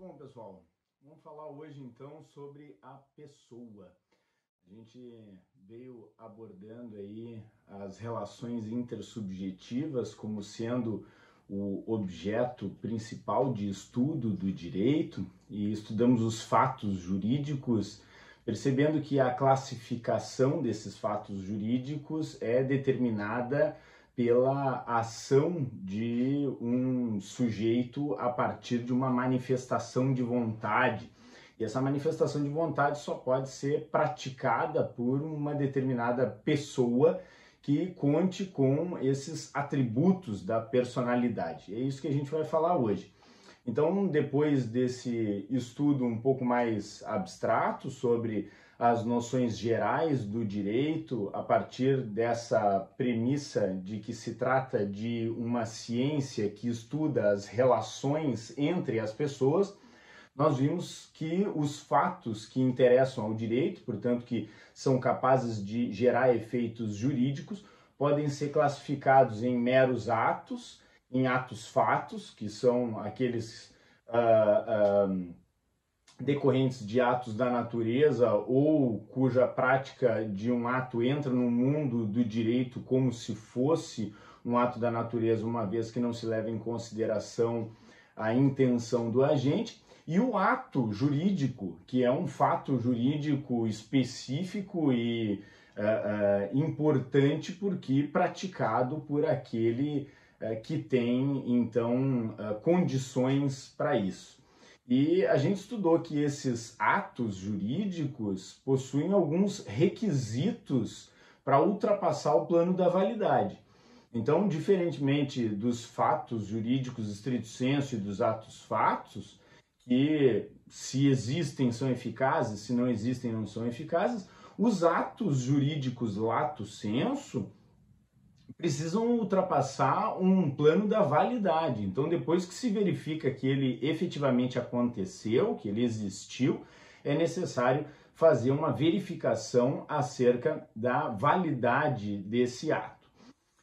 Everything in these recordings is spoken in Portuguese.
bom, pessoal? Vamos falar hoje então sobre a pessoa. A gente veio abordando aí as relações intersubjetivas como sendo o objeto principal de estudo do direito e estudamos os fatos jurídicos, percebendo que a classificação desses fatos jurídicos é determinada pela ação de um sujeito a partir de uma manifestação de vontade. E essa manifestação de vontade só pode ser praticada por uma determinada pessoa que conte com esses atributos da personalidade. É isso que a gente vai falar hoje. Então, depois desse estudo um pouco mais abstrato sobre as noções gerais do direito, a partir dessa premissa de que se trata de uma ciência que estuda as relações entre as pessoas, nós vimos que os fatos que interessam ao direito, portanto, que são capazes de gerar efeitos jurídicos, podem ser classificados em meros atos, em atos-fatos, que são aqueles decorrentes de atos da natureza ou cuja prática de um ato entra no mundo do direito como se fosse um ato da natureza, uma vez que não se leva em consideração a intenção do agente, e o ato jurídico, que é um fato jurídico específico e importante porque praticado por aquele que tem, então, condições para isso. E a gente estudou que esses atos jurídicos possuem alguns requisitos para ultrapassar o plano da validade. Então, diferentemente dos fatos jurídicos estrito sensu e dos atos-fatos, que se existem são eficazes, se não existem não são eficazes, os atos jurídicos lato sensu precisam ultrapassar um plano da validade. Então, depois que se verifica que ele efetivamente aconteceu, que ele existiu, é necessário fazer uma verificação acerca da validade desse ato.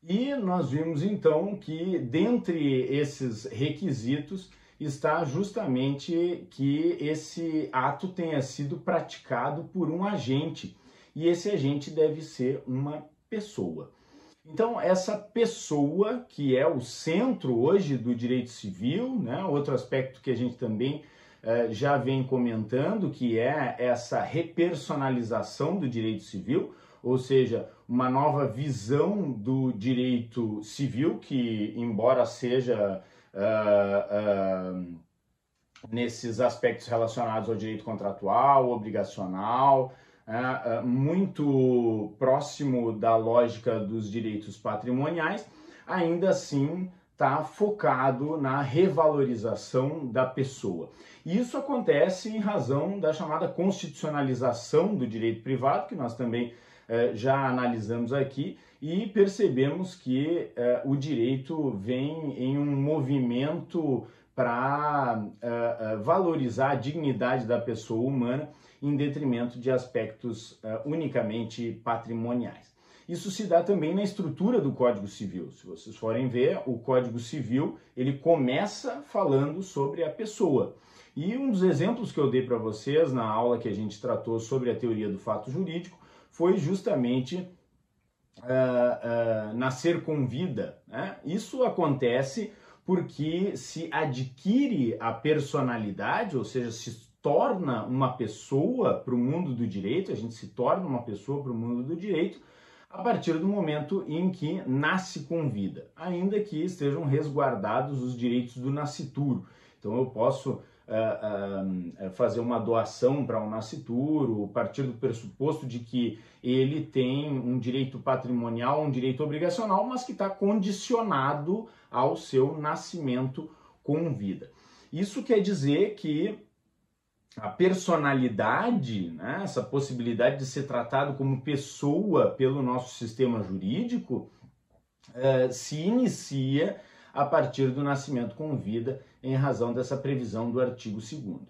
E nós vimos então que dentre esses requisitos está justamente que esse ato tenha sido praticado por um agente, e esse agente deve ser uma pessoa. Então, essa pessoa, que é o centro hoje do direito civil, né? Outro aspecto que a gente também já vem comentando, que é essa repersonalização do direito civil, ou seja, uma nova visão do direito civil, que embora seja nesses aspectos relacionados ao direito contratual, obrigacional, muito próximo da lógica dos direitos patrimoniais, ainda assim está focado na revalorização da pessoa. E isso acontece em razão da chamada constitucionalização do direito privado, que nós também já analisamos aqui, e percebemos que o direito vem em um movimento para valorizar a dignidade da pessoa humana em detrimento de aspectos unicamente patrimoniais. Isso se dá também na estrutura do Código Civil. Se vocês forem ver, o Código Civil ele começa falando sobre a pessoa. E um dos exemplos que eu dei para vocês na aula que a gente tratou sobre a teoria do fato jurídico foi justamente nascer com vida, né? Isso acontece porque se adquire a personalidade, ou seja, se torna uma pessoa para o mundo do direito, a gente se torna uma pessoa para o mundo do direito a partir do momento em que nasce com vida, ainda que estejam resguardados os direitos do nascituro. Então eu posso fazer uma doação para um nascituro, partir do pressuposto de que ele tem um direito patrimonial, um direito obrigacional, mas que está condicionado ao seu nascimento com vida. Isso quer dizer que a personalidade, né, essa possibilidade de ser tratado como pessoa pelo nosso sistema jurídico, se inicia a partir do nascimento com vida, em razão dessa previsão do artigo 2º.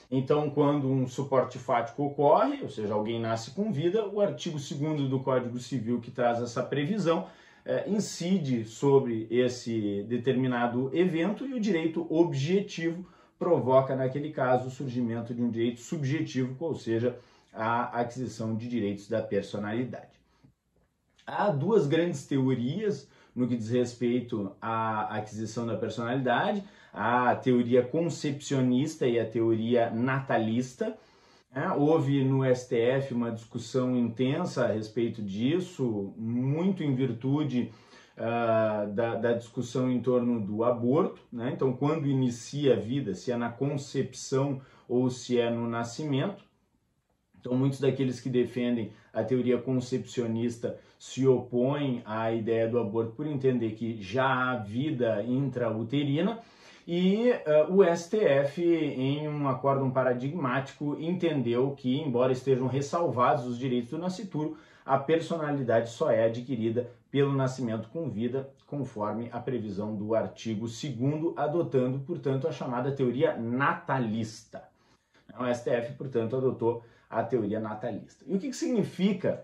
Então, quando um suporte fático ocorre, ou seja, alguém nasce com vida, o artigo 2º do Código Civil, que traz essa previsão, incide sobre esse determinado evento e o direito objetivo provoca, naquele caso, o surgimento de um direito subjetivo, ou seja, a aquisição de direitos da personalidade. Há duas grandes teorias no que diz respeito à aquisição da personalidade, a teoria concepcionista e a teoria natalista. Houve no STF uma discussão intensa a respeito disso, muito em virtude da discussão em torno do aborto, né? Então, quando inicia a vida, se é na concepção ou se é no nascimento. Então, muitos daqueles que defendem a teoria concepcionista se opõem à ideia do aborto por entender que já há vida intrauterina, e o STF, em um acórdão paradigmático, entendeu que, embora estejam ressalvados os direitos do nascituro, a personalidade só é adquirida pelo nascimento com vida, conforme a previsão do artigo 2º, adotando, portanto, a chamada teoria natalista. O STF, portanto, adotou a teoria natalista. E o que significa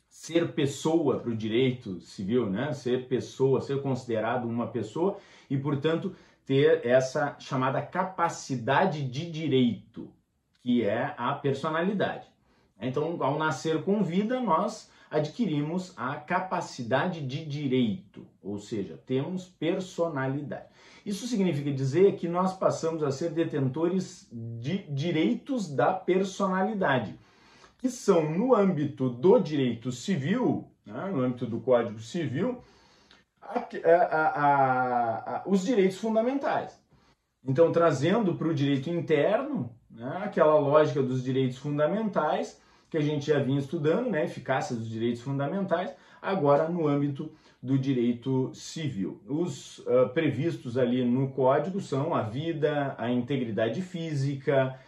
ser pessoa para o direito civil, né? Ser pessoa, ser considerado uma pessoa e, portanto, ter essa chamada capacidade de direito, que é a personalidade. Então, ao nascer com vida, nós adquirimos a capacidade de direito, ou seja, temos personalidade. Isso significa dizer que nós passamos a ser detentores de direitos da personalidade, que são, no âmbito do direito civil, né, no âmbito do Código Civil, os direitos fundamentais. Então, trazendo para o direito interno, né, aquela lógica dos direitos fundamentais, que a gente já vinha estudando, né, eficácia dos direitos fundamentais, agora no âmbito do direito civil. Os previstos ali no Código são a vida, a integridade física,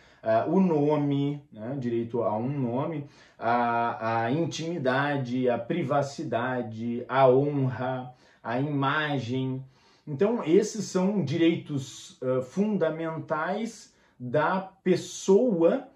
o nome, né, direito a um nome, a intimidade, a privacidade, a honra, a imagem. Então, esses são direitos fundamentais da pessoa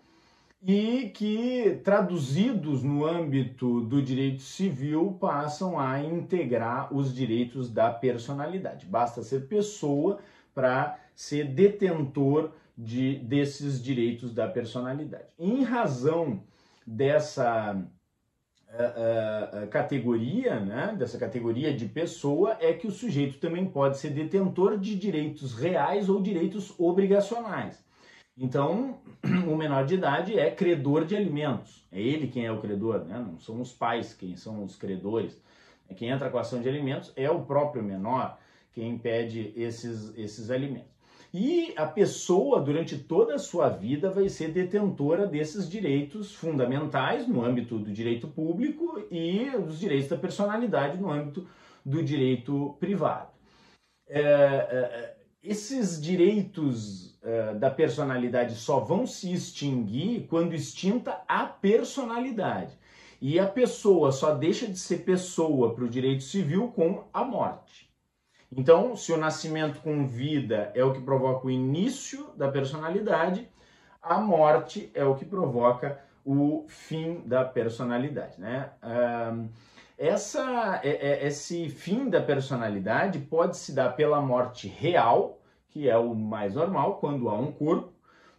e que, traduzidos no âmbito do direito civil, passam a integrar os direitos da personalidade. Basta ser pessoa para ser detentor desses direitos da personalidade. Em razão dessa categoria, né, dessa categoria de pessoa, é que o sujeito também pode ser detentor de direitos reais ou direitos obrigacionais. Então, o menor de idade é credor de alimentos. É ele quem é o credor, né? Não são os pais quem são os credores. Quem entra com a ação de alimentos é o próprio menor quem pede esses alimentos. E a pessoa, durante toda a sua vida, vai ser detentora desses direitos fundamentais no âmbito do direito público e dos direitos da personalidade no âmbito do direito privado. Esses direitos da personalidade só vão se extinguir quando extinta a personalidade. E a pessoa só deixa de ser pessoa para o direito civil com a morte. Então, se o nascimento com vida é o que provoca o início da personalidade, a morte é o que provoca o fim da personalidade, né? Esse fim da personalidade pode se dar pela morte real, que é o mais normal, quando há um corpo.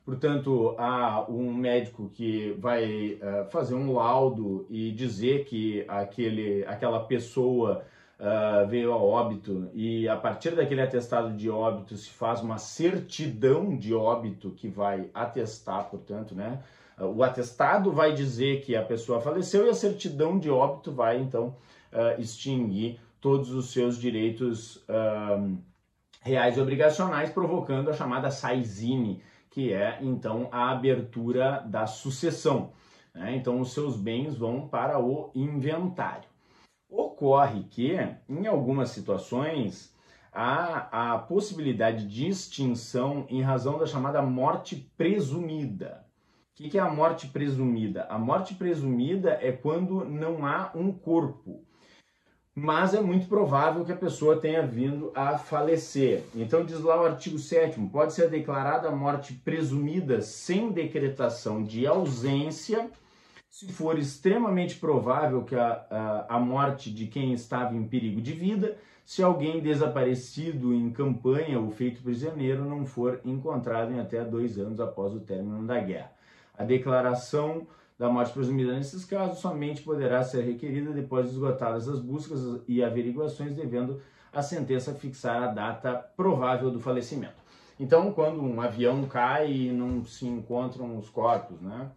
Portanto, há um médico que vai fazer um laudo e dizer que aquela pessoa veio a óbito, e a partir daquele atestado de óbito se faz uma certidão de óbito que vai atestar, portanto, né? O atestado vai dizer que a pessoa faleceu e a certidão de óbito vai, então, extinguir todos os seus direitos reais e obrigacionais, provocando a chamada saisine, que é, então, a abertura da sucessão, né? Então, os seus bens vão para o inventário. Ocorre que, em algumas situações, há a possibilidade de extinção em razão da chamada morte presumida. O que é a morte presumida? A morte presumida é quando não há um corpo, mas é muito provável que a pessoa tenha vindo a falecer. Então, diz lá o artigo 7º, pode ser declarada a morte presumida sem decretação de ausência, se for extremamente provável que a morte de quem estava em perigo de vida, se alguém desaparecido em campanha ou feito prisioneiro não for encontrado em até 2 anos após o término da guerra. A declaração da morte presumida nesses casos somente poderá ser requerida depois de esgotadas as buscas e averiguações, devendo a sentença fixar a data provável do falecimento. Então, quando um avião cai e não se encontram os corpos, né?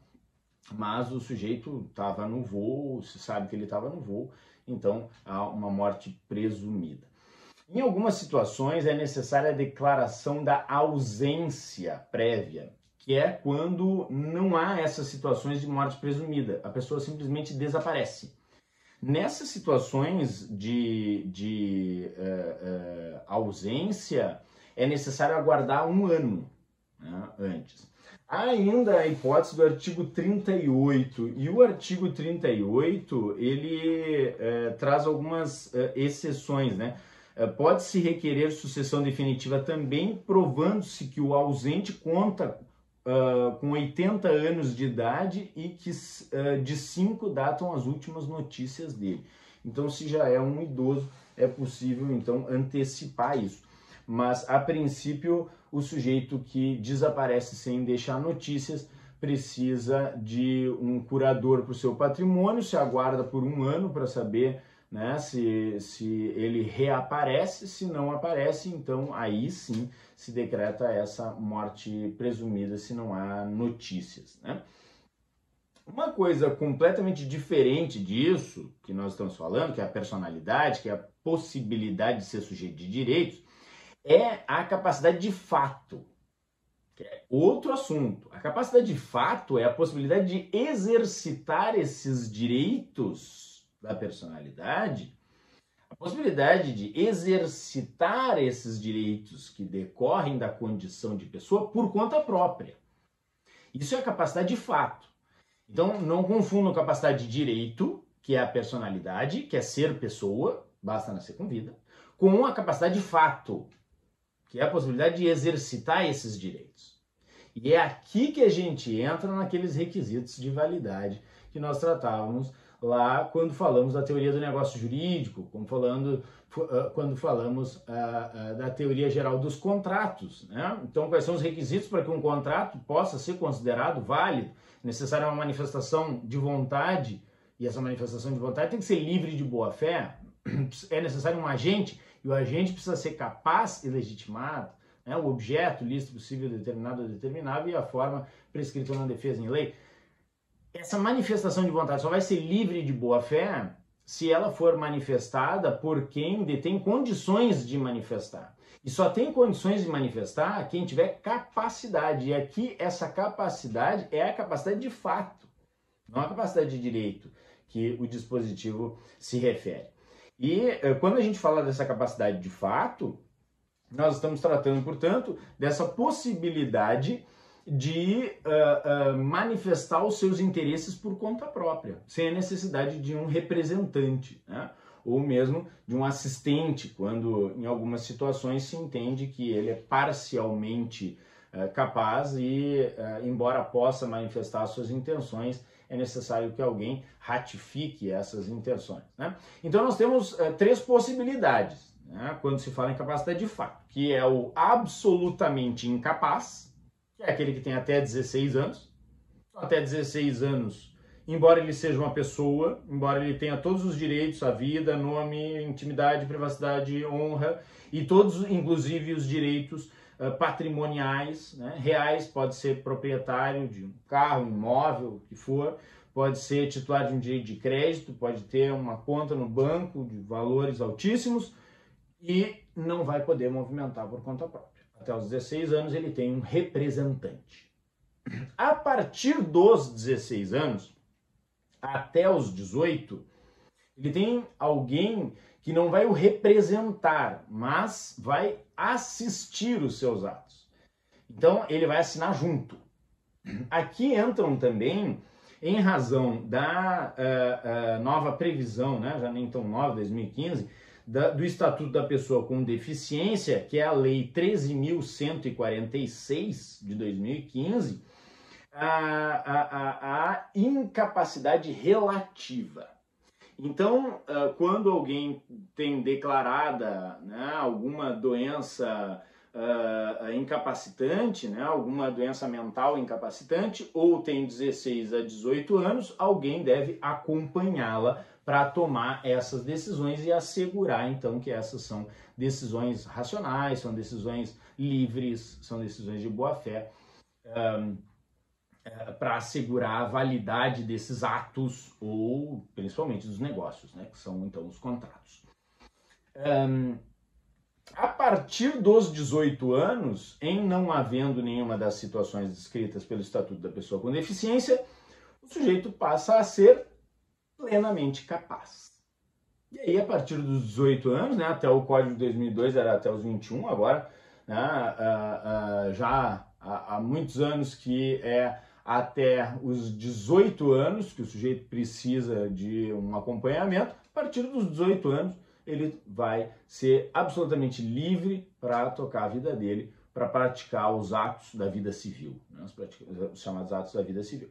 Mas o sujeito estava no voo, se sabe que ele estava no voo, então há uma morte presumida. Em algumas situações é necessária a declaração da ausência prévia, que é quando não há essas situações de morte presumida, a pessoa simplesmente desaparece. Nessas situações de ausência, é necessário aguardar 1 ano, né, antes. Há ainda a hipótese do artigo 38, e o artigo 38, ele traz algumas exceções, né? Pode-se requerer sucessão definitiva também, provando-se que o ausente conta com 80 anos de idade e que de 5 datam as últimas notícias dele. Então, se já é um idoso, é possível, então, antecipar isso. Mas, a princípio, o sujeito que desaparece sem deixar notícias precisa de um curador para o seu patrimônio, se aguarda por 1 ano para saber, né, se ele reaparece. Se não aparece, então aí sim se decreta essa morte presumida se não há notícias, né? Uma coisa completamente diferente disso que nós estamos falando, que é a personalidade, que é a possibilidade de ser sujeito de direitos, é a capacidade de fato, que é outro assunto. A capacidade de fato é a possibilidade de exercitar esses direitos da personalidade, a possibilidade de exercitar esses direitos que decorrem da condição de pessoa por conta própria. Isso é a capacidade de fato. Então, não confundam capacidade de direito, que é a personalidade, que é ser pessoa, basta nascer com vida, com a capacidade de fato, que é a possibilidade de exercitar esses direitos. E é aqui que a gente entra naqueles requisitos de validade que nós tratávamos lá quando falamos da teoria do negócio jurídico, quando falamos da teoria geral dos contratos, né? Então, quais são os requisitos para que um contrato possa ser considerado válido? Necessária uma manifestação de vontade, e essa manifestação de vontade tem que ser livre de boa-fé. É necessário um agente, e o agente precisa ser capaz e legitimado, né? O objeto, lícito, possível, determinado ou determinável, e a forma prescrita na defesa em lei. Essa manifestação de vontade só vai ser livre de boa-fé se ela for manifestada por quem detém condições de manifestar. E só tem condições de manifestar quem tiver capacidade. E aqui essa capacidade é a capacidade de fato, não a capacidade de direito que o dispositivo se refere. E quando a gente fala dessa capacidade de fato, nós estamos tratando, portanto, dessa possibilidade de manifestar os seus interesses por conta própria, sem a necessidade de um representante, né? Ou mesmo de um assistente, quando em algumas situações se entende que ele é parcialmente capaz e, embora possa manifestar suas intenções, é necessário que alguém ratifique essas intenções, né? Então nós temos 3 possibilidades, né, quando se fala em capacidade de fato, que é o absolutamente incapaz, que é aquele que tem até 16 anos. Até 16 anos, embora ele seja uma pessoa, embora ele tenha todos os direitos à vida, nome, intimidade, privacidade, honra, e todos, inclusive, os direitos patrimoniais, né, reais, pode ser proprietário de um carro, um imóvel, o que for, pode ser titular de um direito de crédito, pode ter uma conta no banco de valores altíssimos e não vai poder movimentar por conta própria. Até os 16 anos ele tem um representante. A partir dos 16 anos, até os 18, ele tem alguém que não vai o representar, mas vai assistir os seus atos. Então ele vai assinar junto. Aqui entram também, em razão da nova previsão, né, já nem tão nova, 2015, do Estatuto da Pessoa com Deficiência, que é a Lei 13.146 de 2015, a incapacidade relativa. Então, quando alguém tem declarada, né, alguma doença incapacitante, né, alguma doença mental incapacitante, ou tem 16 a 18 anos, alguém deve acompanhá-la para tomar essas decisões e assegurar, então, que essas são decisões racionais, são decisões livres, são decisões de boa-fé, para assegurar a validade desses atos, ou principalmente dos negócios, né, que são, então, os contratos. A partir dos 18 anos, em não havendo nenhuma das situações descritas pelo Estatuto da Pessoa com Deficiência, o sujeito passa a ser plenamente capaz. E aí, a partir dos 18 anos, né, até o Código de 2002 era até os 21, agora, né, já há muitos anos que é até os 18 anos que o sujeito precisa de um acompanhamento. A partir dos 18 anos, ele vai ser absolutamente livre para tocar a vida dele, para praticar os atos da vida civil, né, os chamados atos da vida civil.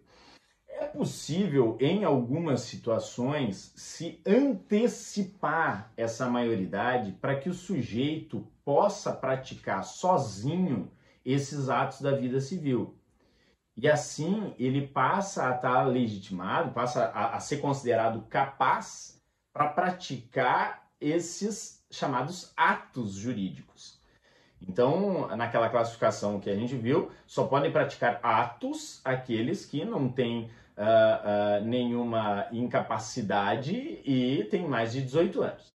É possível, em algumas situações, se antecipar essa maioridade para que o sujeito possa praticar sozinho esses atos da vida civil. E assim ele passa a estar legitimado, passa a ser considerado capaz para praticar esses chamados atos jurídicos. Então, naquela classificação que a gente viu, só podem praticar atos aqueles que não têm nenhuma incapacidade e têm mais de 18 anos.